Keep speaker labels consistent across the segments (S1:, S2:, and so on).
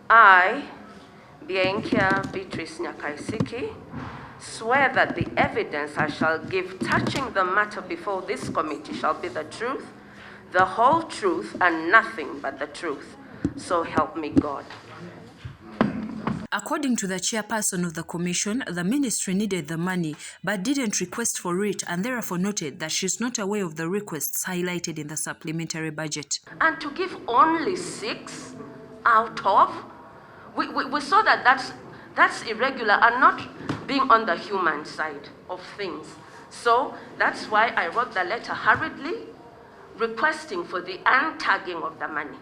S1: I, Bianca Beatrice Nyakaisiki, swear that the evidence I shall give touching the matter before this committee shall be the truth, the whole truth, and nothing but the truth. So help me God.
S2: According to the chairperson of the commission, the ministry needed the money but didn't request for it, and therefore noted that she's not aware of the requests highlighted in the supplementary budget.
S1: And to give only 6 out of, we saw that that's irregular and not being on the human side of things. So that's why I wrote the letter hurriedly, requesting for the untagging of the money.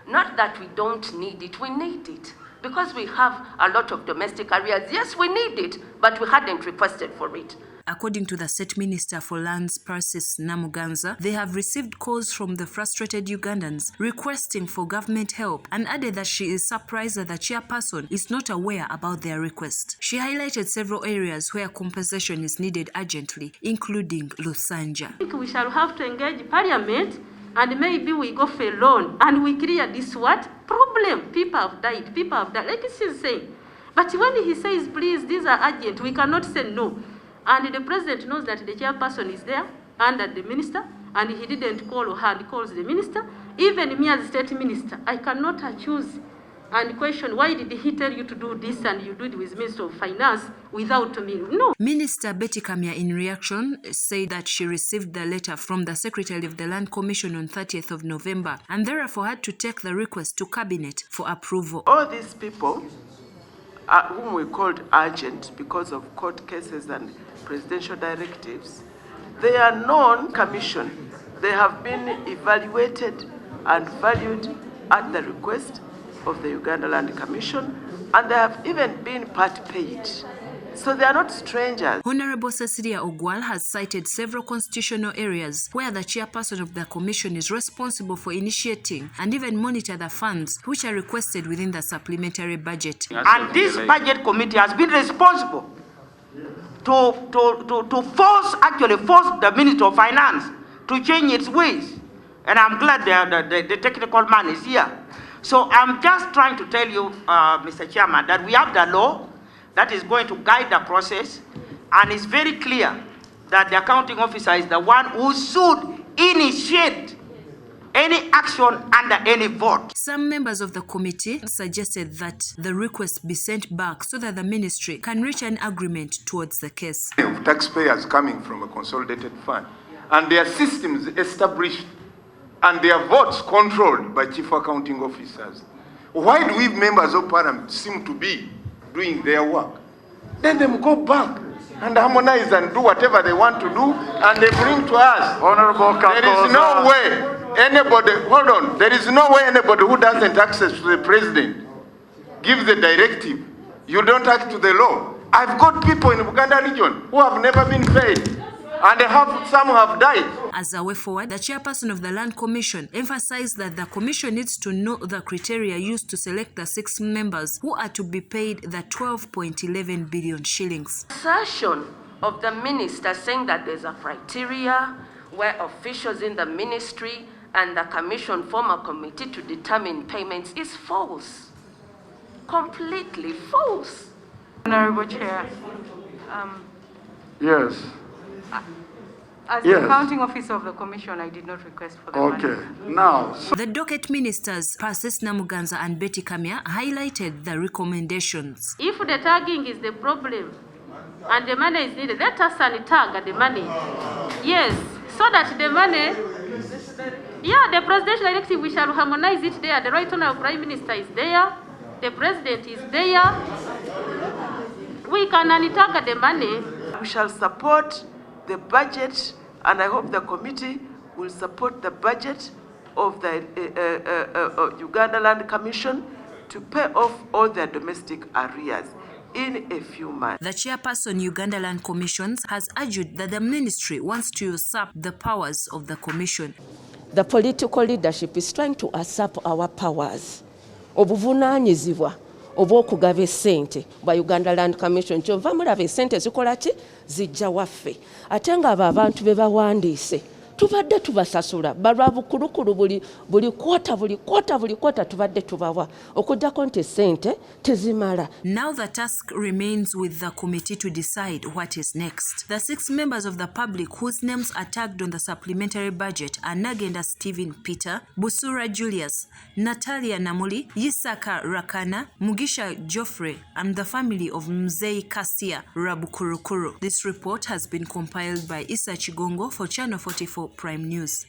S1: Not that we don't need it, we need it. Because we have a lot of domestic arrears. Yes, we need it, but we hadn't requested for it.
S2: According to the State Minister for Lands, Persis Namuganza, they have received calls from the frustrated Ugandans requesting for government help, and added that she is surprised that the chairperson is not aware about their request. She highlighted several areas where compensation is needed urgently, including Lusanja.
S3: I think we shall have to engage Parliament, and maybe we go for a loan and we clear this what? Problem. People have died, like he's saying. But when he says, please, these are urgent, we cannot say no. And the president knows that the chairperson is there under the minister, and he didn't call her, he calls the minister. Even me as state minister, I cannot accuse and question, why did he tell you to do this and you do it with Minister of Finance without me? No.
S2: Minister Betty Kamya, in reaction, said that she received the letter from the Secretary of the Land Commission on 30th of November and therefore had to take the request to Cabinet for approval.
S4: All these people, whom we called urgent because of court cases and presidential directives, they are non-commission. They have been evaluated and valued at the request of the Uganda Land Commission, and they have even been part paid. So they are not strangers.
S2: Honorable Cecilia Ogwal has cited several constitutional areas where the chairperson of the commission is responsible for initiating and even monitor the funds which are requested within the supplementary budget.
S5: And this budget committee has been responsible to force the Minister of Finance to change its ways. And I'm glad the technical man is here. So I'm just trying to tell you, Mr. Chairman, that we have the law that is going to guide the process, and it's very clear that the accounting officer is the one who should initiate any action under any vote.
S2: Some members of the committee suggested that the request be sent back so that the ministry can reach an agreement towards the case.
S6: Of taxpayers coming from a consolidated fund, and their systems established and their votes controlled by chief accounting officers. Why do we members of parliament seem to be doing their work? Let them go back and harmonize and do whatever they want to do, and they bring to us.
S7: Honorable
S6: There is no way anybody, hold on, there is no way anybody who doesn't access to the president gives the directive. You don't act to the law. I've got people in Buganda region who have never been paid, and some have died.
S2: As a way forward, the chairperson of the Land Commission emphasized that the commission needs to know the criteria used to select the 6 members who are to be paid the 12.11 billion shillings.
S1: Assertion of the minister saying that there's a criteria where officials in the ministry and the commission form a committee to determine payments is false. Completely false.
S8: Honorable Chair.
S7: Yes.
S8: As the accounting officer of the commission, I did not request for the money.
S7: Okay. Now,
S2: The docket ministers, Persis Namuganza and Betty Kamya, highlighted the recommendations.
S3: If the tagging is the problem and the money is needed, let us untag the money. Yes, so that the money, the presidential directive, we shall harmonize it there. The right honorable prime minister is there. The president is there. We can untag the money.
S4: We shall support the budget, and I hope the committee will support the budget of the Uganda Land Commission to pay off all their domestic arrears in a few months.
S2: The chairperson, Uganda Land Commissions, has argued that the ministry wants to usurp the powers of the commission.
S9: The political leadership is trying to usurp our powers. Obuvunaanyizibwa obw'okugaba essente bwa Uganda Land Commission kyova mulaba essente zikola ki zijja waffe ate nga abo abantu be bawandiise tubadde tubasasula balwa bukulukulu buli kwota tubadde tubawa okuddako nti ssente tezimala.
S2: Now the task remains with the committee to decide what is next. The 6 members of the public whose names are tagged on the supplementary budget are Nagenda Stephen Peter, Busura Julius, Natalia Namuli, Yisaka Rakana, Mugisha Geoffrey, and the family of Mzee Kasia Rabukurukuru. This report has been compiled by Isa Chigongo for Channel 44 Prime News.